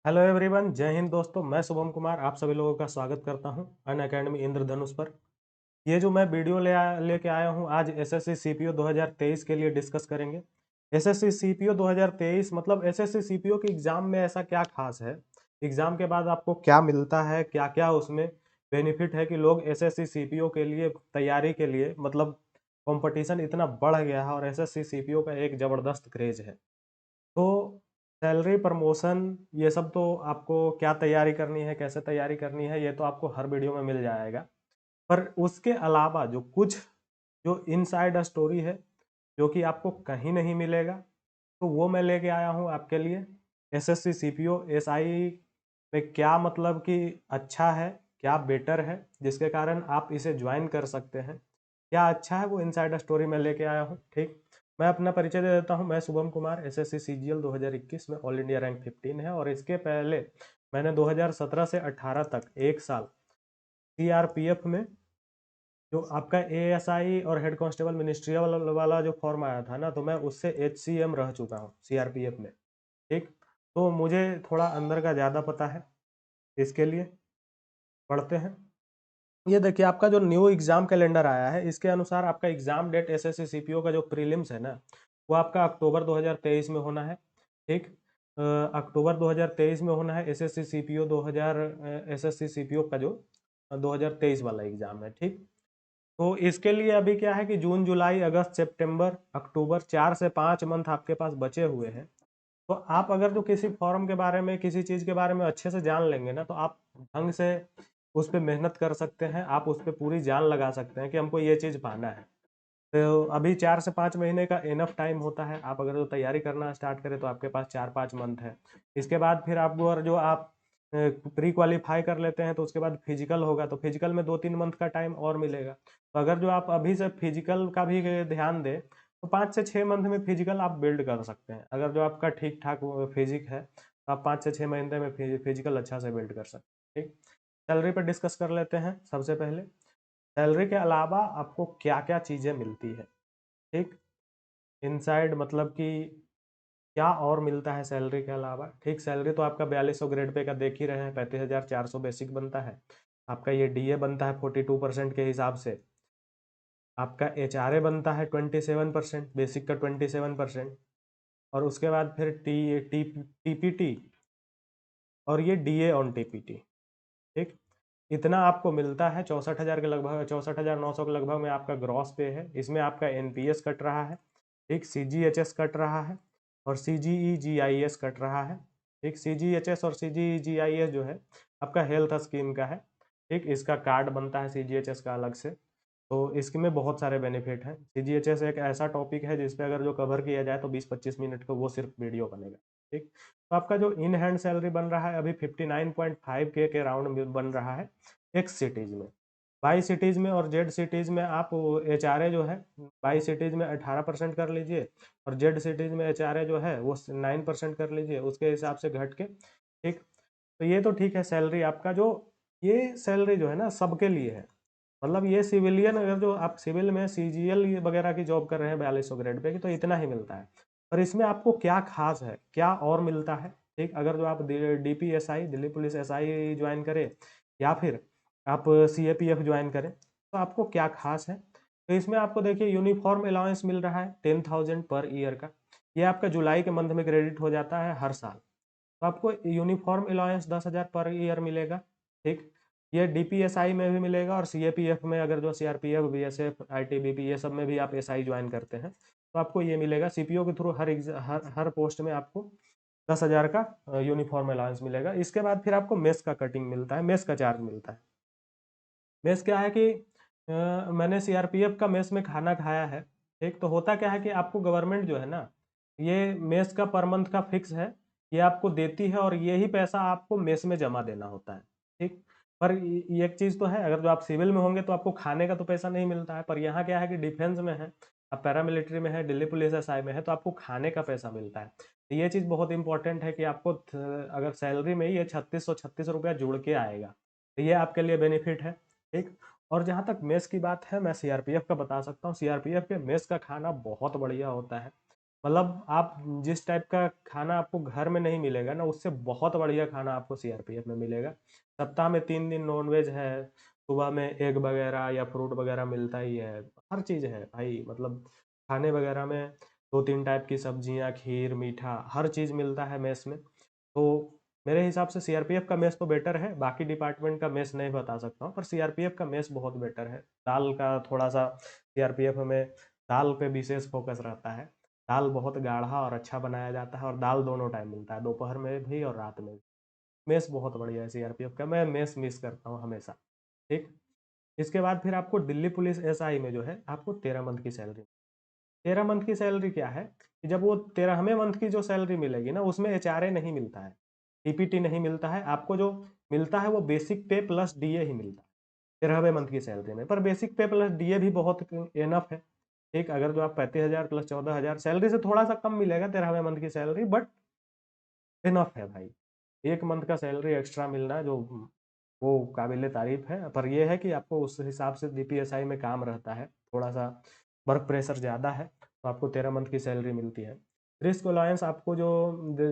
Hello everyone, जय हिंद दोस्तों। मैं शुभम कुमार आप सभी लोगों का स्वागत करता हूं अन अकेडमी इंद्रधनुष पर। ये जो मैं वीडियो लेके आया हूं आज एसएससी सीपीओ 2023 के लिए डिस्कस करेंगे। एसएससी सीपीओ 2023 मतलब एसएससी सीपीओ के एग्जाम में ऐसा क्या खास है, एग्जाम के बाद आपको क्या मिलता है, क्या क्या उसमें बेनिफिट है कि लोग एसएससी सीपीओ के लिए तैयारी के लिए मतलब कंपटीशन इतना बढ़ गया है और एसएससी सीपीओ का एक जबरदस्त क्रेज है। तो सैलरी प्रमोशन ये सब तो आपको क्या तैयारी करनी है, कैसे तैयारी करनी है, ये तो आपको हर वीडियो में मिल जाएगा। पर उसके अलावा जो कुछ जो इनसाइड स्टोरी है जो कि आपको कहीं नहीं मिलेगा, तो वो मैं लेके आया हूँ आपके लिए। एसएससी सीपीओ एसआई में क्या मतलब कि अच्छा है, क्या बेटर है जिसके कारण आप इसे ज्वाइन कर सकते हैं, क्या अच्छा है, वो इनसाइड स्टोरी में लेके आया हूँ। ठीक, मैं अपना परिचय दे देता हूँ। मैं शुभम कुमार, एसएससी सीजीएल 2021 में ऑल इंडिया रैंक 15 है और इसके पहले मैंने 2017 से 18 तक एक साल सीआरपीएफ में जो आपका एएसआई और हेड कांस्टेबल मिनिस्ट्रियल वाला जो फॉर्म आया था ना, तो मैं उससे एचसीएम रह चुका हूँ सीआरपीएफ में। ठीक, तो मुझे थोड़ा अंदर का ज़्यादा पता है। इसके लिए पढ़ते हैं। ये देखिए, आपका जो न्यू एग्जाम कैलेंडर आया है इसके अनुसार आपका एग्जाम डेट एसएससी सीपीओ का जो प्रीलिम्स है ना, वो आपका अक्टूबर 2023 में होना है। ठीक, अक्टूबर 2023 में होना है एसएससी सीपीओ 2000 एसएससी सीपीओ का जो 2023 वाला एग्जाम है। ठीक, तो इसके लिए अभी क्या है कि जून जुलाई अगस्त सितंबर अक्टूबर 4 से 5 मंथ आपके पास बचे हुए हैं। तो आप अगर जो किसी फॉर्म के बारे में, किसी चीज़ के बारे में अच्छे से जान लेंगे ना, तो आप ढंग से उस पर मेहनत कर सकते हैं, आप उस पर पूरी जान लगा सकते हैं कि हमको ये चीज़ पाना है। तो अभी 4 से 5 महीने का इनफ टाइम होता है। आप अगर जो तैयारी करना स्टार्ट करें तो आपके पास 4-5 मंथ है। इसके बाद फिर आप अगर जो आप प्री क्वालिफाई कर लेते हैं तो उसके बाद फिजिकल होगा, तो फिजिकल में 2-3 मंथ का टाइम और मिलेगा। तो अगर जो आप अभी से फिजिकल का भी ध्यान दें तो 5 से 6 मंथ में फिजिकल आप बिल्ड कर सकते हैं। अगर जो आपका ठीक ठाक फिजिक है तो आप 5 से 6 महीने में फिजिकल अच्छा से बिल्ड कर सकते हैं। ठीक, सैलरी पर डिस्कस कर लेते हैं। सबसे पहले सैलरी के अलावा आपको क्या क्या चीज़ें मिलती है। ठीक, इनसाइड मतलब कि क्या और मिलता है सैलरी के अलावा। ठीक, सैलरी तो आपका 4200 ग्रेड पे का देख ही रहे हैं, 35,400 बेसिक बनता है। आपका ये डीए बनता है 42% के हिसाब से। आपका एचआरए बनता है 27%, बेसिक का 27%। और उसके बाद फिर टीपीटी और ये डीए ऑन टीपीटी। ठीक, इतना आपको मिलता है। 64,000 के लगभग, 64,900 के लगभग में आपका ग्रॉस पे है। इसमें आपका एनपीएस कट रहा है, ठीक, सीजीएचएस कट रहा है और सीजीईजीआईएस कट रहा है। ठीक, सीजीएचएस और सीजीईजीआईएस जो है आपका हेल्थ स्कीम का है। ठीक, इसका कार्ड बनता है सीजीएचएस का अलग से। तो इसमें बहुत सारे बेनिफिट हैं। सीजीएचएस एक ऐसा टॉपिक है जिस पे अगर जो कवर किया जाए तो 20-25 मिनट का वो सिर्फ वीडियो बनेगा। ठीक, तो आपका जो इन हैंड सैलरी बन रहा है अभी 59.5 के राउंड में बन रहा है एक्स सिटीज में। बाई सिटीज में और जेड सिटीज में आप एचआरए जो है, बाई सिटीज में 18% कर लीजिए और जेड सिटीज में एचआरए जो है वो 9% कर लीजिए, उसके हिसाब से घट के। ठीक, तो ये तो ठीक है सैलरी आपका जो, ये सैलरी जो है ना सबके लिए है। मतलब ये सिविलियन, अगर जो आप सिविल में सीजीएल वगैरह की जॉब कर रहे हैं 4200 ग्रेड पे की, तो इतना ही मिलता है। पर इसमें आपको क्या खास है, क्या और मिलता है। ठीक, अगर जो आप डीपीएसआई दिल्ली पुलिस एसआई ज्वाइन करें या फिर आप सीएपीएफ ज्वाइन करें तो आपको क्या खास है। तो इसमें आपको देखिए यूनिफॉर्म अलाउंस मिल रहा है 10,000 पर ईयर का। ये आपका जुलाई के मंथ में क्रेडिट हो जाता है हर साल। तो आपको यूनिफॉर्म अलाउंस 10,000 पर ईयर मिलेगा। ठीक, ये डीपीएसआई में भी मिलेगा और सीएपीएफ में, अगर जो सीआरपीएफ बीएसएफ आईटीबीपी ये सब में भी आप एसआई ज्वाइन करते हैं तो आपको ये मिलेगा। सीपीओ के थ्रू हर पोस्ट में आपको 10,000 का यूनिफॉर्म अलाउंस मिलेगा। इसके बाद फिर आपको मेस का कटिंग मिलता है, मेस का चार्ज मिलता है। मेस क्या है कि मैंने सीआरपीएफ का मेस में खाना खाया है। ठीक, तो होता क्या है कि आपको गवर्नमेंट जो है ना, ये मेस का पर मंथ का फिक्स है, ये आपको देती है और यही पैसा आपको मेस में जमा देना होता है। ठीक, पर ये एक चीज़ तो है, अगर जो आप सिविल में होंगे तो आपको खाने का तो पैसा नहीं मिलता है, पर यहाँ क्या है कि डिफेंस में है, आप पैरामिलिट्री में है, दिल्ली पुलिस एसआई में है, तो आपको खाने का पैसा मिलता है। तो ये चीज़ बहुत इंपॉर्टेंट है कि आपको अगर सैलरी में ये 3636 रुपया जुड़ के आएगा, तो ये आपके लिए बेनिफिट है। ठीक, और जहाँ तक मेस की बात है, मैं सीआरपीएफ का बता सकता हूँ। सीआरपीएफ के मेस का खाना बहुत बढ़िया होता है। मतलब आप जिस टाइप का खाना आपको घर में नहीं मिलेगा ना, उससे बहुत बढ़िया खाना आपको सीआरपीएफ में मिलेगा। सप्ताह में 3 दिन नॉनवेज है, सुबह में एग वगैरह या फ्रूट वगैरह मिलता ही है, हर चीज़ है भाई। मतलब खाने वगैरह में 2-3 टाइप की सब्जियां, खीर, मीठा, हर चीज़ मिलता है मेस में। तो मेरे हिसाब से सीआरपीएफ का मेस तो बेटर है, बाकी डिपार्टमेंट का मेस नहीं बता सकता हूँ, पर सीआरपीएफ का मेस बहुत बेटर है। दाल का थोड़ा सा सीआरपीएफ में दाल पे विशेष फोकस रहता है। दाल बहुत गाढ़ा और अच्छा बनाया जाता है, और दाल दोनों टाइम मिलता है, दोपहर में भी और रात में भी। मेस बहुत बढ़िया है सीआरपीएफ का, मैं मेस मिस करता हूँ हमेशा। ठीक। इसके बाद फिर आपको दिल्ली पुलिस एसआई में जो है आपको 13 मंथ की सैलरी। 13 मंथ की सैलरी क्या है कि जब वो 13वें मंथ की जो सैलरी मिलेगी ना, उसमें एचआरए नहीं मिलता है, टीपीटी नहीं मिलता है आपको। जो मिलता है वो बेसिक पे प्लस डीए ही मिलता है 13वें मंथ की सैलरी में। पर बेसिक पे प्लस डीए भी बहुत इनफ है। ठीक, अगर जो आप 35,000 प्लस 14,000 सैलरी से थोड़ा सा कम मिलेगा 13वें मंथ की सैलरी, बट इनफ है भाई। एक मंथ का सैलरी एक्स्ट्रा मिलना जो वो काबिल तारीफ है। पर यह है कि आपको उस हिसाब से डीपीएसआई में काम रहता है, थोड़ा सा वर्क प्रेशर ज़्यादा है, तो आपको 13 मंथ की सैलरी मिलती है। रिस्क अलायंस आपको जो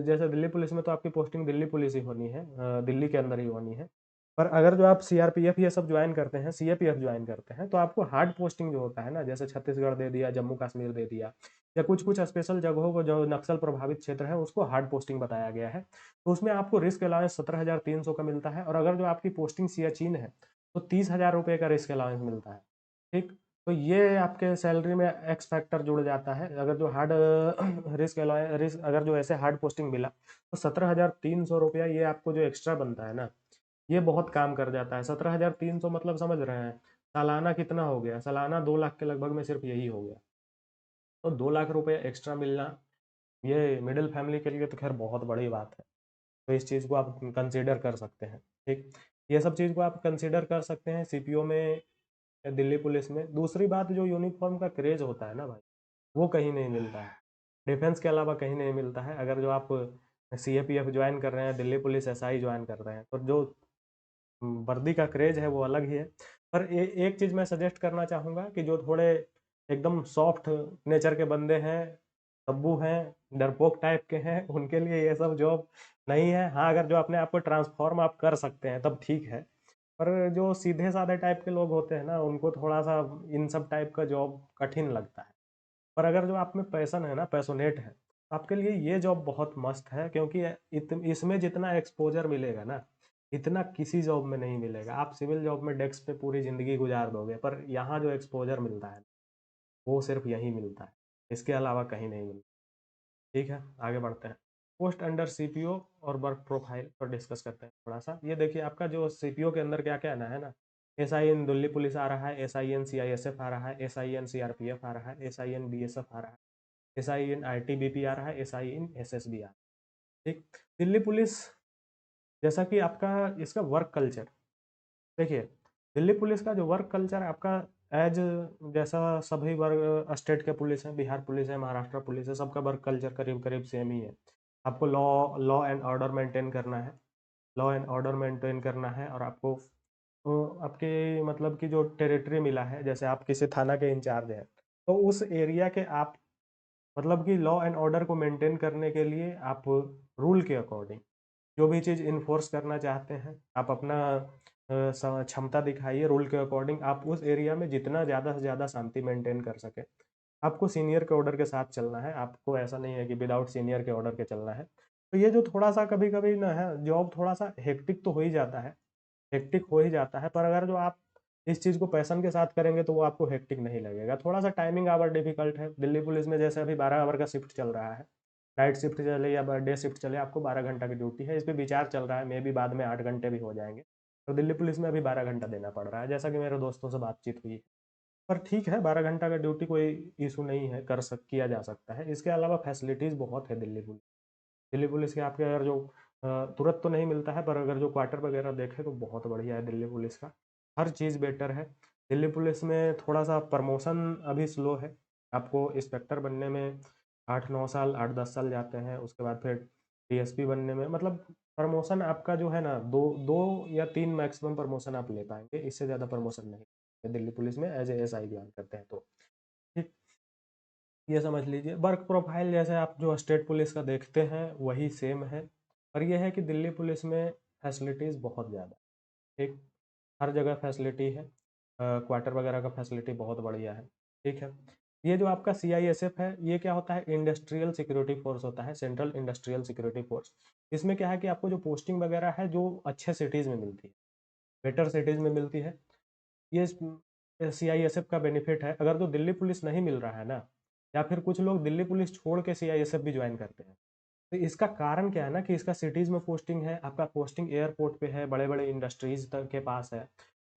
जैसे दिल्ली पुलिस में तो आपकी पोस्टिंग दिल्ली पुलिस ही होनी है, दिल्ली के अंदर ही होनी है। पर अगर जो आप सीआरपीएफ ये सब ज्वाइन करते हैं, सीएपीएफ ज्वाइन करते हैं, तो आपको हार्ड पोस्टिंग जो होता है ना, जैसे छत्तीसगढ़ दे दिया, जम्मू कश्मीर दे दिया, या कुछ कुछ स्पेशल जगहों को जो नक्सल प्रभावित क्षेत्र है उसको हार्ड पोस्टिंग बताया गया है। तो उसमें आपको रिस्क अलाउंस 17,300 का मिलता है, और अगर जो आपकी पोस्टिंग सियाचिन है तो 30,000 रुपये का रिस्क अलाउंस मिलता है। ठीक। तो ये आपके सैलरी में एक्स फैक्टर जुड़ जाता है। अगर जो हार्ड रिस्क अगर जो ऐसे हार्ड पोस्टिंग मिला तो 17,300 रुपया ये आपको जो एक्स्ट्रा बनता है ना, ये बहुत काम कर जाता है। 17,300 मतलब समझ रहे हैं सालाना कितना हो गया? सालाना 2 लाख के लगभग में सिर्फ यही हो गया। तो 2 लाख रुपये एक्स्ट्रा मिलना ये मिडिल फैमिली के लिए तो खैर बहुत बड़ी बात है। तो इस चीज़ को आप कंसीडर कर सकते हैं। ठीक। ये सब चीज़ को आप कंसीडर कर सकते हैं सीपीओ में या दिल्ली पुलिस में। दूसरी बात, जो यूनिफॉर्म का क्रेज होता है ना भाई, वो कहीं नहीं मिलता है, डिफेंस के अलावा कहीं नहीं मिलता है। अगर जो आप सीएपीएफ ज्वाइन कर रहे हैं, दिल्ली पुलिस एसआई ज्वाइन कर रहे हैं, तो जो वर्दी का क्रेज है वो अलग ही है। पर एक चीज़ मैं सजेस्ट करना चाहूँगा कि जो थोड़े एकदम सॉफ्ट नेचर के बंदे हैं, तब्बू हैं, डरपोक टाइप के हैं, उनके लिए ये सब जॉब नहीं है। हाँ, अगर जो अपने आप को ट्रांसफॉर्म आप कर सकते हैं तब ठीक है। पर जो सीधे साधे टाइप के लोग होते हैं ना, उनको थोड़ा सा इन सब टाइप का जॉब कठिन लगता है। पर अगर जो आप में पैसन है ना, पैशनेट है, तो आपके लिए ये जॉब बहुत मस्त है, क्योंकि इसमें जितना एक्सपोजर मिलेगा ना, इतना किसी जॉब में नहीं मिलेगा। आप सिविल जॉब में डेस्क पे पूरी ज़िंदगी गुजार दोगे, पर यहाँ जो एक्सपोजर मिलता है वो सिर्फ यहीं मिलता है, इसके अलावा कहीं नहीं मिलता। ठीक है, आगे बढ़ते हैं। पोस्ट अंडर सीपीओ और वर्क प्रोफाइल पर डिस्कस करते हैं थोड़ा सा। ये देखिए आपका जो सीपीओ के अंदर क्या क्या है ना, S I in Delhi police आ रहा है, S I in C I S F आ रहा है, S I in C R P F आ रहा है, S I in B S F आ रहा है, S I in I T B P आ रहा है, S I in S S B आ रहा है। ठीक। दिल्ली पुलिस, जैसा कि आपका इसका वर्क कल्चर देखिए, दिल्ली पुलिस का जो वर्क कल्चर आपका एज जैसा सभी वर्ग स्टेट के पुलिस हैं, बिहार पुलिस है, महाराष्ट्र पुलिस है, सबका वर्क कल्चर करीब करीब सेम ही है। आपको law law and order maintain करना है, लॉ एंड ऑर्डर मेंटेन करना है। और आपको आपके मतलब कि जो टेरिटरी मिला है, जैसे आप किसी थाना के इंचार्ज हैं, तो उस एरिया के आप मतलब कि लॉ एंड ऑर्डर को मेंटेन करने के लिए आप रूल के अकॉर्डिंग जो भी चीज़ इन्फोर्स करना चाहते हैं, आप अपना क्षमता दिखाइए। रूल के अकॉर्डिंग आप उस एरिया में जितना ज़्यादा से ज़्यादा शांति मेंटेन कर सके। आपको सीनियर के ऑर्डर के साथ चलना है, आपको ऐसा नहीं है कि विदाउट सीनियर के ऑर्डर के चलना है। तो ये जो थोड़ा सा कभी कभी ना है, जॉब थोड़ा सा हेक्टिक तो हो ही जाता है, हेक्टिक हो ही जाता है। पर अगर जो आप इस चीज़ को पैशन के साथ करेंगे तो वो आपको हेक्टिक नहीं लगेगा। थोड़ा सा टाइमिंग आवर डिफिकल्ट है दिल्ली पुलिस में, जैसे अभी 12 आवर का शिफ्ट चल रहा है। नाइट शिफ्ट चले या डे शिफ्ट चले, आपको 12 घंटा की ड्यूटी है। इस पर विचार चल रहा है, मे भी बाद में 8 घंटे भी हो जाएंगे। तो दिल्ली पुलिस में अभी 12 घंटा देना पड़ रहा है, जैसा कि मेरे दोस्तों से बातचीत हुई है। पर ठीक है, 12 घंटा का ड्यूटी कोई इशू नहीं है, किया जा सकता है। इसके अलावा फैसिलिटीज़ बहुत है दिल्ली पुलिस। दिल्ली पुलिस के आपके अगर जो तुरंत तो नहीं मिलता है, पर अगर जो क्वार्टर वगैरह देखे तो बहुत बढ़िया है दिल्ली पुलिस का, हर चीज़ बेटर है। दिल्ली पुलिस में थोड़ा सा प्रमोशन अभी स्लो है। आपको इंस्पेक्टर बनने में 8-9 साल, 8-10 साल जाते हैं, उसके बाद फिर डीएसपी बनने में मतलब प्रमोशन आपका जो है ना, दो दो या तीन मैक्सिमम प्रमोशन आप ले पाएंगे, इससे ज़्यादा प्रमोशन नहीं दिल्ली पुलिस में as A S I join करते हैं तो। ठीक। ये समझ लीजिए वर्क प्रोफाइल जैसे आप जो स्टेट पुलिस का देखते हैं वही सेम है, पर यह है कि दिल्ली पुलिस में फैसिलिटीज़ बहुत ज़्यादा, ठीक, हर जगह फैसिलिटी है, क्वार्टर वगैरह का फैसिलिटी बहुत बढ़िया है, ठीक है। ये जो आपका सीआईएसएफ है, ये क्या होता है, इंडस्ट्रियल सिक्योरिटी फोर्स होता है, सेंट्रल इंडस्ट्रियल सिक्योरिटी फोर्स। इसमें क्या है कि आपको जो पोस्टिंग वगैरह है जो अच्छे सिटीज़ में मिलती है, बेटर सिटीज़ में मिलती है। ये सीआईएसएफ का बेनिफिट है। अगर जो दिल्ली पुलिस नहीं मिल रहा है ना, या फिर कुछ लोग दिल्ली पुलिस छोड़ के सीआईएसएफ भी ज्वाइन करते हैं, तो इसका कारण क्या है ना कि इसका सिटीज़ में पोस्टिंग है, आपका पोस्टिंग एयरपोर्ट पे है, बड़े-बड़े इंडस्ट्रीज़ तक के पास है,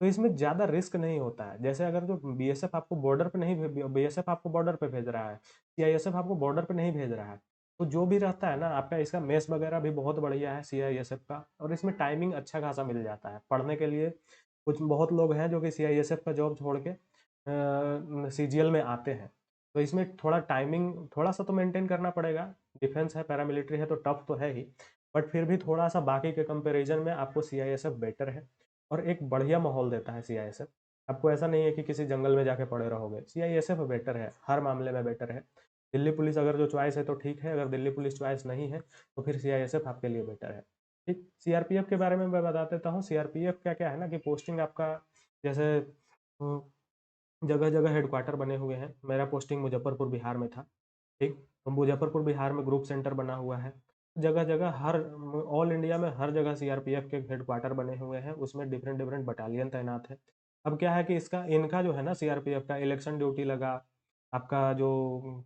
तो इसमें ज़्यादा रिस्क नहीं होता है। जैसे अगर जो बीएसएफ आपको बॉर्डर पे नहीं बीएसएफ आपको बॉर्डर पे भेज रहा है, सीआईएसएफ आपको बॉर्डर पे नहीं भेज रहा है, तो जो भी रहता है ना आपका, इसका मेस वगैरह भी बहुत बढ़िया है सीआईएसएफ का, और इसमें टाइमिंग अच्छा खासा मिल जाता है पढ़ने के लिए। कुछ बहुत लोग हैं जो कि सीआईएसएफ का जॉब छोड़ के सीजीएल में आते हैं, तो इसमें थोड़ा टाइमिंग थोड़ा सा तो मेंटेन करना पड़ेगा। डिफेंस है, पैरामिलिट्री है, तो टफ तो है ही, बट फिर भी थोड़ा सा बाकी के कंपैरिजन में आपको सीआईएसएफ बेटर है, और एक बढ़िया माहौल देता है सीआईएसएफ। आपको ऐसा नहीं है कि किसी जंगल में जाके पड़े रहोगे, सीआईएसएफ बेटर है, हर मामले में बेटर है। दिल्ली पुलिस अगर जो चॉइस है तो ठीक है, अगर दिल्ली पुलिस चॉइस नहीं है तो फिर सीआईएसएफ आपके लिए बेटर है। ठीक, सीआरपीएफ के बारे में मैं बता देता हूँ। सीआरपीएफ क्या क्या है ना कि पोस्टिंग आपका जैसे जगह जगह हेडक्वार्टर बने हुए हैं। मेरा पोस्टिंग मुजफ्फरपुर बिहार में था, ठीक, तो मुजफ्फरपुर बिहार में ग्रुप सेंटर बना हुआ है। जगह जगह हर ऑल इंडिया में हर जगह सीआरपीएफ के हेडक्वार्टर बने हुए हैं, उसमें डिफरेंट डिफरेंट बटालियन तैनात है। अब क्या है कि इसका इनका जो है ना सीआरपीएफ का इलेक्शन ड्यूटी लगा, आपका जो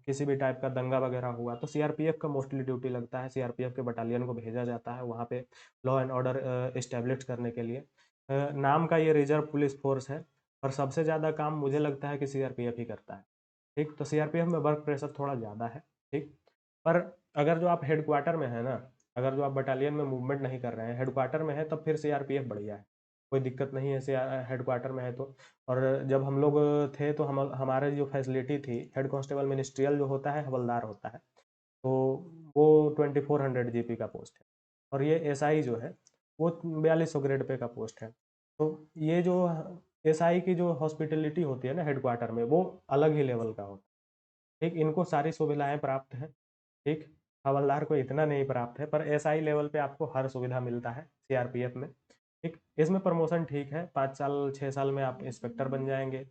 किसी भी टाइप का दंगा वगैरह हुआ तो सीआरपीएफ का मोस्टली ड्यूटी लगता है, सीआरपीएफ के बटालियन को भेजा जाता है वहाँ पे लॉ एंड ऑर्डर इस्टेब्लिश करने के लिए। नाम का ये रिजर्व पुलिस फोर्स है, और सबसे ज़्यादा काम मुझे लगता है कि सीआरपीएफ ही करता है। ठीक, तो सीआरपीएफ में वर्क प्रेशर थोड़ा ज़्यादा है, ठीक, पर अगर जो आप हेडक्वार्टर में है ना, अगर जो आप बटालियन में मूवमेंट नहीं कर रहे हैं, हेडक्वार्टर में है, तब फिर सीआरपीएफ बढ़िया है, कोई दिक्कत नहीं है हेडक्वार्टर में है तो। और जब हम लोग थे तो हम हमारे जो फैसिलिटी थी, हेड कांस्टेबल मिनिस्ट्रियल जो होता है हवलदार होता है, तो वो 2400 जीपी का पोस्ट है, और ये एसआई जो है वो 4200 ग्रेड पे का पोस्ट है। तो ये जो एसआई की जो हॉस्पिटलिटी होती है ना हेडक्वार्टर में, वो अलग ही लेवल का होता है। ठीक, इनको सारी सुविधाएं प्राप्त हैं, ठीक, हवलदार को इतना नहीं प्राप्त है, पर एसआई लेवल पे आपको हर सुविधा मिलता है सीआरपीएफ में। ठीक, इसमें प्रमोशन ठीक है, 5 साल 6 साल में आप इंस्पेक्टर बन जाएंगे,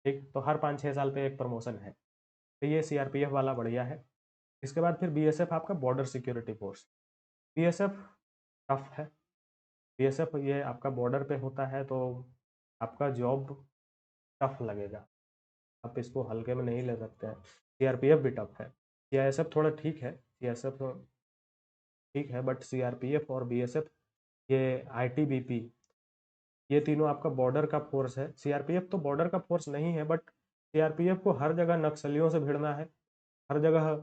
ठीक, तो हर 5-6 साल पे एक प्रमोशन है, तो ये सीआरपीएफ वाला बढ़िया है। इसके बाद फिर बीएसएफ आपका border security force. BSF tough है, बीएसएफ ये आपका बॉर्डर पे होता है, तो आपका जॉब टफ लगेगा, आप इसको हल्के में नहीं ले सकते हैं। सीआरपीएफ भी टफ है, सीआईएसएफ थोड़ा ठीक है, सीआईएसएफ ठीक है, बट सीआरपीएफ और बीएसएफ, ये आईटीबीपी, ये तीनों आपका बॉर्डर का फोर्स है। सीआरपीएफ तो बॉर्डर का फोर्स नहीं है, बट सीआरपीएफ को हर जगह नक्सलियों से भिड़ना है, हर जगह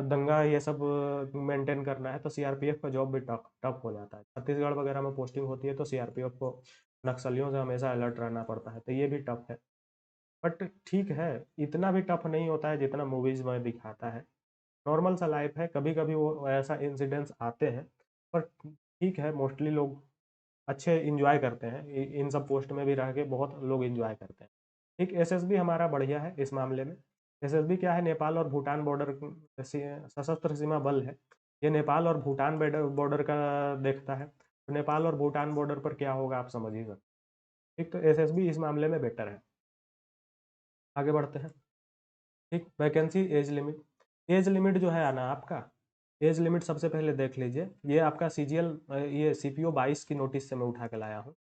दंगा ये सब मेंटेन करना है, तो सीआरपीएफ का जॉब भी टफ टफ हो जाता है। छत्तीसगढ़ वगैरह में पोस्टिंग होती है तो सीआरपीएफ को नक्सलियों से हमेशा अलर्ट रहना पड़ता है, तो ये भी टफ है, बट ठीक है, इतना भी टफ नहीं होता है जितना मूवीज में दिखाता है। नॉर्मल सा लाइफ है, कभी कभी वो ऐसा इंसिडेंट्स आते हैं, पर ठीक है, मोस्टली लोग अच्छे इंजॉय करते हैं, इन सब पोस्ट में भी रह के बहुत लोग इंजॉय करते हैं। ठीक, एसएसबी हमारा बढ़िया है इस मामले में। एसएसबी क्या है, नेपाल और भूटान बॉर्डर सशस्त्र सीमा बल है, ये नेपाल और भूटान बॉर्डर का देखता है, तो नेपाल और भूटान बॉर्डर पर क्या होगा आप समझ ही सकते। ठीक, तो एसएसबी इस मामले में बेटर है। आगे बढ़ते हैं। ठीक, vacancy age limit, age limit जो है ना आपका, एज लिमिट सबसे पहले देख लीजिए, ये आपका सीजीएल, ये सीपीओ 22 की नोटिस से मैं उठा के लाया हूँ।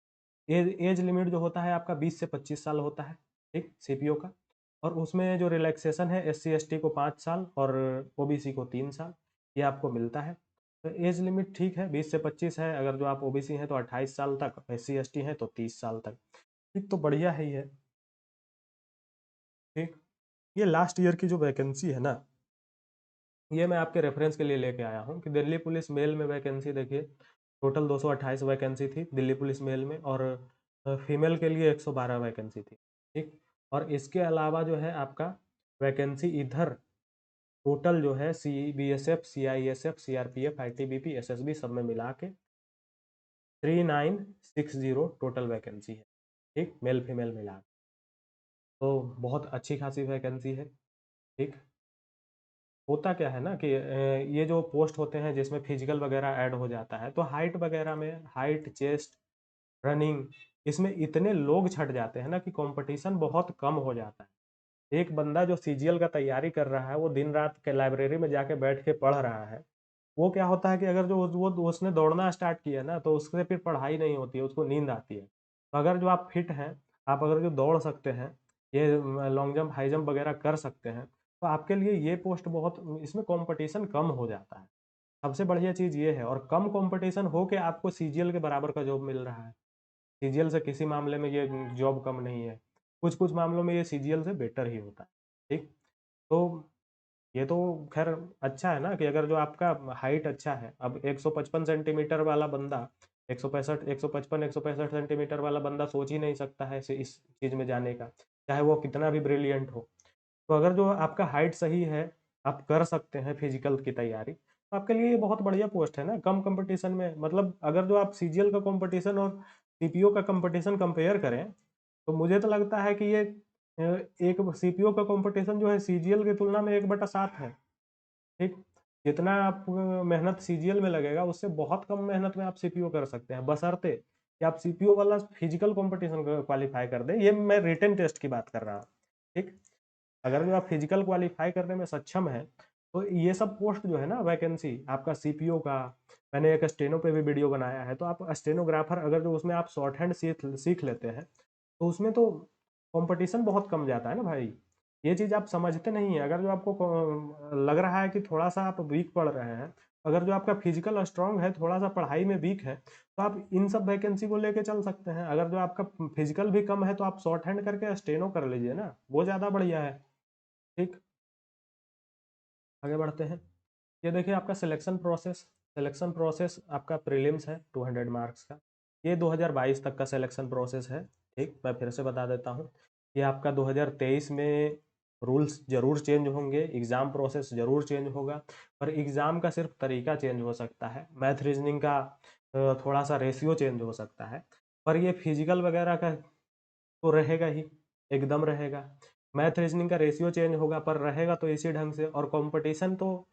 एज एज लिमिट जो होता है आपका 20 से 25 साल होता है, ठीक, सीपीओ का, और उसमें जो रिलैक्सेशन है एससी एसटी को 5 साल और ओबीसी को 3 साल, ये आपको मिलता है। तो एज लिमिट ठीक है, 20 से 25 है, अगर जो आप ओबीसी हैं तो 28 साल तक, एससी एसटी हैं तो 30 साल तक। ठीक, तो बढ़िया है ये। ठीक, ये लास्ट ईयर की जो वैकेंसी है ना, ये मैं आपके रेफरेंस के लिए लेके आया हूँ कि दिल्ली पुलिस मेल में वैकेंसी देखिए, टोटल 228 वैकेंसी थी दिल्ली पुलिस मेल में, और फीमेल के लिए 112 वैकेंसी थी। ठीक, और इसके अलावा जो है आपका वैकेंसी इधर टोटल जो है C B S F, C I S F, C R P F, I T B P, S S B सब में मिला के 3960 टोटल वैकेंसी है। ठीक, मेल फीमेल मिला के, तो बहुत अच्छी खासी वैकेंसी है। ठीक, होता क्या है ना कि ये जो पोस्ट होते हैं जिसमें फिजिकल वगैरह ऐड हो जाता है, तो हाइट वगैरह में हाइट, चेस्ट, रनिंग, इसमें इतने लोग छट जाते हैं ना कि कंपटीशन बहुत कम हो जाता है। एक बंदा जो सीजीएल का तैयारी कर रहा है, वो दिन रात के लाइब्रेरी में जाके बैठ के पढ़ रहा है। वो क्या होता है कि अगर जो वो उसने दौड़ना स्टार्ट किया ना, तो उससे फिर पढ़ाई नहीं होती है, उसको नींद आती है। तो अगर जो आप फिट हैं, आप अगर जो दौड़ सकते हैं, ये लॉन्ग जंप, हाई जंप वगैरह कर सकते हैं, तो आपके लिए ये पोस्ट बहुत, इसमें कंपटीशन कम हो जाता है। सबसे बढ़िया चीज़ ये है, और कम कंपटीशन हो के आपको सीजीएल के बराबर का जॉब मिल रहा है। सीजीएल से किसी मामले में ये जॉब कम नहीं है, कुछ कुछ मामलों में ये सीजीएल से बेटर ही होता है। ठीक, तो ये तो खैर अच्छा है ना कि अगर जो आपका हाइट अच्छा है, अब 155 सेंटीमीटर वाला बंदा, 165 155 165 सेंटीमीटर वाला बंदा सोच ही नहीं सकता है इस चीज़ में जाने का, चाहे वो कितना भी ब्रिलियंट हो। तो अगर जो आपका हाइट सही है, आप कर सकते हैं फिजिकल की तैयारी, तो आपके लिए ये बहुत बढ़िया पोस्ट है ना, कम कंपटीशन में। मतलब अगर जो आप सीजीएल का कंपटीशन और सीपीओ का कंपटीशन कंपेयर करें, तो मुझे तो लगता है कि ये एक सीपीओ का कंपटीशन जो है सीजीएल की तुलना में 1/7 है। ठीक, जितना आप मेहनत सीजीएल में लगेगा, उससे बहुत कम मेहनत में आप सीपीओ कर सकते हैं, बशर्ते कि आप सीपीओ वाला फिजिकल कंपटीशन क्वालिफाई कर दें। ये मैं रिटन टेस्ट की बात कर रहा हूँ। ठीक, अगर जो आप फिजिकल क्वालिफाई करने में सक्षम है, तो ये सब पोस्ट जो है ना वैकेंसी आपका सीपीओ का, मैंने एक स्टेनो पे भी वीडियो बनाया है, तो आप स्टेनोग्राफर अगर जो उसमें आप शॉर्ट हैंड सीख सीख लेते हैं, तो उसमें तो कंपटीशन बहुत कम जाता है ना भाई। ये चीज़ आप समझते नहीं है। अगर जो आपको लग रहा है कि थोड़ा सा आप वीक पढ़ रहे हैं, अगर जो आपका फिजिकल स्ट्रांग है, थोड़ा सा पढ़ाई में वीक है, तो आप इन सब वैकेंसी को लेके चल सकते हैं। अगर जो आपका फिजिकल भी कम है, तो आप शॉर्ट हैंड करके स्टेनो कर लीजिए ना, वो ज़्यादा बढ़िया है। ठीक, आगे बढ़ते हैं। ये देखिए आपका सिलेक्शन प्रोसेस आपका प्रीलिम्स है 200 मार्क्स का। ये 2022 तक का सिलेक्शन प्रोसेस है। ठीक, मैं फिर से बता देता हूँ। ये आपका 2023 में रूल्स जरूर चेंज होंगे, एग्ज़ाम प्रोसेस जरूर चेंज होगा, पर एग्ज़ाम का सिर्फ तरीका चेंज हो सकता है, मैथ रीजनिंग का थोड़ा सा रेशियो चेंज हो सकता है, पर ये फिजिकल वगैरह का तो रहेगा ही, एकदम रहेगा। मैथ रीजनिंग का रेशियो चेंज होगा, पर रहेगा तो इसी ढंग से। और कंपटीशन तो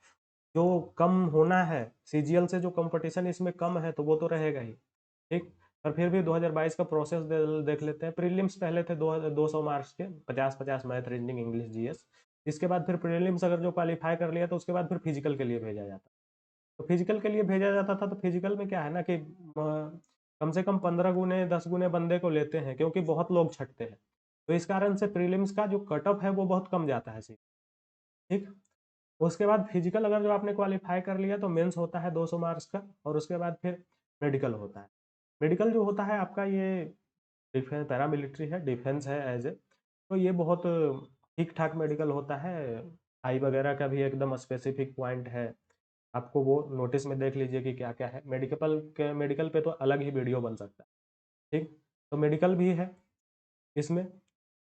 जो कम होना है, सीजीएल से जो कंपटीशन इसमें कम है, तो वो तो रहेगा ही। ठीक, पर फिर भी 2022 का प्रोसेस देख लेते हैं। प्रीलिम्स पहले थे 200 मार्क्स के, 50-50 मैथ रीजनिंग इंग्लिश जीएस। इसके बाद फिर प्रीलिम्स अगर जो क्वालिफाई कर लिया, तो उसके बाद फिर फिजिकल के लिए भेजा जाता। तो फिजिकल के लिए भेजा जाता था, तो फिजिकल में क्या है ना कि कम से कम 15 गुने 10 गुने बंदे को लेते हैं, क्योंकि बहुत लोग छटते हैं। तो इस कारण से प्रीलिम्स का जो कट ऑफ है वो बहुत कम जाता है। ठीक, उसके बाद फिजिकल अगर जो आपने क्वालिफाई कर लिया, तो मेंस होता है 200 मार्क्स का, और उसके बाद फिर मेडिकल होता है। मेडिकल जो होता है आपका, ये डिफेंस पैरामिलिट्री है, डिफेंस है एज ए, तो ये बहुत ठीक ठाक मेडिकल होता है। आई वगैरह का भी एकदम स्पेसिफिक पॉइंट है, आपको वो नोटिस में देख लीजिए कि क्या क्या है। मेडिकल पे तो अलग ही वीडियो बन सकता है। ठीक, तो मेडिकल भी है इसमें।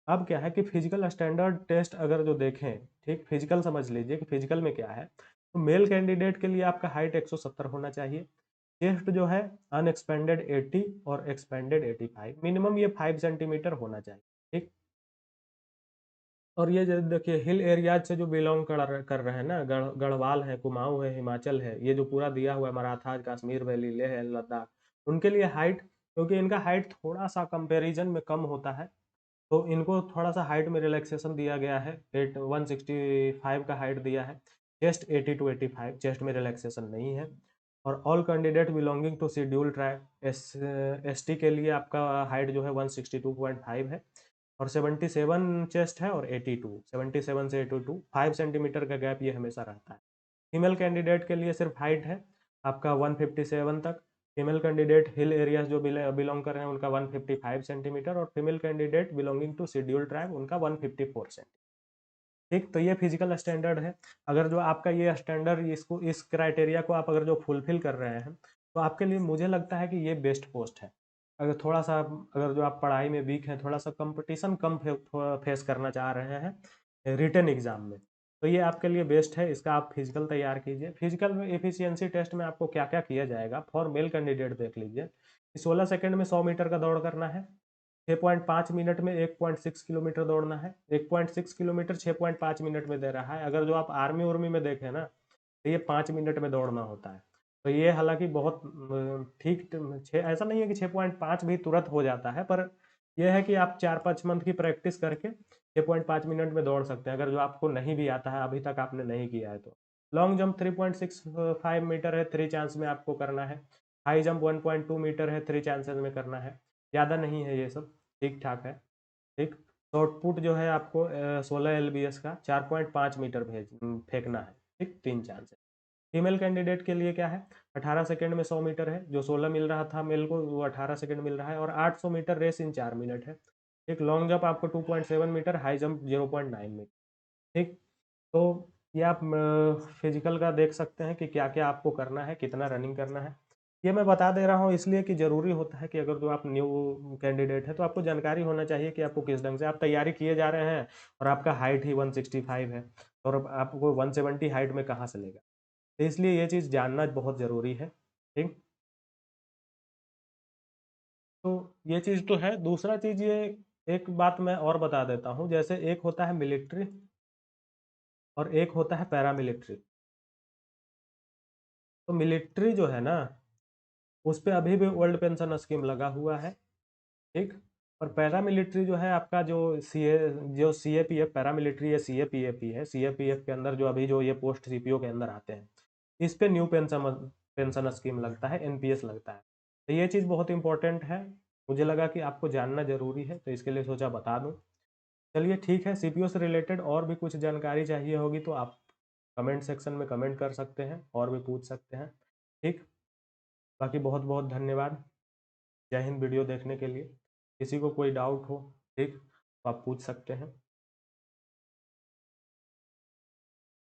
अब क्या है कि फिजिकल स्टैंडर्ड टेस्ट अगर जो देखें, ठीक, फिजिकल समझ लीजिए कि फिजिकल में क्या है। तो मेल कैंडिडेट के लिए आपका हाइट 170 होना चाहिए। चेस्ट जो है अनएक्सपेंडेड 80 और एक्सपेंडेड 85, मिनिमम ये 5 सेंटीमीटर होना चाहिए। ठीक, और ये जो देखिए हिल एरियाज से जो बिलोंग कर रहे हैं ना, गढ़वाल है, कुमाऊं है, हिमाचल है, ये जो पूरा दिया हुआ है, मराठा, कश्मीर वैली, लेह, लद्दाख, उनके लिए हाइट, क्योंकि इनका हाइट थोड़ा सा कंपेरिजन में कम होता है, तो इनको थोड़ा सा हाइट में रिलैक्सेशन दिया गया है। 165 का हाइट दिया है। चेस्ट 80 to 85, चेस्ट में रिलैक्सेशन नहीं है। और all candidate belonging to schedule tribe, ST के लिए आपका हाइट जो है 162.5 है, और 77 चेस्ट है, और 82, 77 से 82 5 सेंटीमीटर का गैप ये हमेशा रहता है। फीमेल कैंडिडेट के लिए सिर्फ हाइट है आपका 157 तक। फीमेल कैंडिडेट हिल एरियाज जो बिलोंग कर रहे हैं, उनका 155 सेंटीमीटर, और female candidate belonging to schedule tribe, उनका 154 सेंटीमीटर। ठीक, तो ये फिजिकल स्टैंडर्ड है। अगर जो आपका ये स्टैंडर्ड, इसको इस क्राइटेरिया को आप अगर जो फुलफिल कर रहे हैं, तो आपके लिए मुझे लगता है कि ये बेस्ट पोस्ट है। अगर थोड़ा सा, अगर जो आप पढ़ाई में वीक हैं, थोड़ा सा कंपटीशन कम फेस करना चाह रहे हैं रिटन एग्जाम में, तो ये आपके लिए बेस्ट है। इसका आप फिजिकल तैयार कीजिए। फिजिकल में एफिशिएंसी टेस्ट में आपको क्या क्या किया जाएगा, फॉर मेल कैंडिडेट देख लीजिए। 16 सेकंड में 100 मीटर का दौड़ करना है। 6.5 मिनट में 1.6 किलोमीटर दौड़ना है। 1.6 किलोमीटर 6.5 मिनट में दे रहा है। अगर जो आप आर्मी उर्मी में देखें ना, तो ये 5 मिनट में दौड़ना होता है। तो ये हालांकि बहुत ठीक, ऐसा नहीं है कि 6.5 भी तुरंत हो जाता है, पर यह है कि आप 4-5 मंथ की प्रैक्टिस करके 6.5 मिनट में दौड़ सकते हैं, अगर जो आपको नहीं भी आता है, अभी तक आपने नहीं किया है तो। लॉन्ग जंप 3.65 मीटर है, 3 चांस में आपको करना है। हाई जंप 1.2 मीटर है, 3 चांसेस में करना है। ज़्यादा नहीं है, ये सब ठीक ठाक है। ठीक। शॉर्ट पुट जो है आपको 16 LBS का 4.5 मीटर फेंकना है। ठीक, 3 चांस है। फीमेल कैंडिडेट के लिए क्या है, 18 सेकंड में 100 मीटर है, जो 16 मिल रहा था मेल को, वो 18 सेकंड मिल रहा है, और 800 मीटर रेस इन 4 मिनट है। एक लॉन्ग जंप आपको 2.7 मीटर, हाई जंप 0.9 मीटर। ठीक। तो ये आप फिजिकल का देख सकते हैं कि क्या क्या आपको करना है, कितना रनिंग करना है। ये मैं बता दे रहा हूँ इसलिए कि ज़रूरी होता है कि अगर जो आप न्यू कैंडिडेट है तो आपको जानकारी होना चाहिए कि आपको किस ढंग से आप तैयारी किए जा रहे हैं, और आपका हाइट ही 165 है, और अब आपको 170 हाइट में कहाँ से लेगा। तो इसलिए ये चीज़ जानना बहुत ज़रूरी है। ठीक। तो ये चीज़ तो है। दूसरा चीज़ ये, एक बात मैं और बता देता हूँ, जैसे एक होता है मिलिट्री और एक होता है पैरामिलिट्री। तो मिलिट्री जो है ना, उस पे अभी भी ओल्ड पेंशन स्कीम लगा हुआ है। ठीक। और पैरामिलिट्री जो है आपका, जो सी ए पी एफ पैरामिलिट्री है, सी ए पी एफ ही है। सी ए पी एफ के अंदर जो अभी जो ये पोस्ट सी पी ओ के अंदर आते हैं, इस पे न्यू पेंशन पेंशन स्कीम लगता है, एन पी एस लगता है। तो ये चीज़ बहुत इंपॉर्टेंट है, मुझे लगा कि आपको जानना जरूरी है, तो इसके लिए सोचा बता दूं। चलिए ठीक है, सी पी ओ से रिलेटेड और भी कुछ जानकारी चाहिए होगी तो आप कमेंट सेक्शन में कमेंट कर सकते हैं और भी पूछ सकते हैं। ठीक। बाकी बहुत बहुत धन्यवाद जय हिंद वीडियो देखने के लिए। किसी को कोई डाउट हो, ठीक, तो आप पूछ सकते हैं।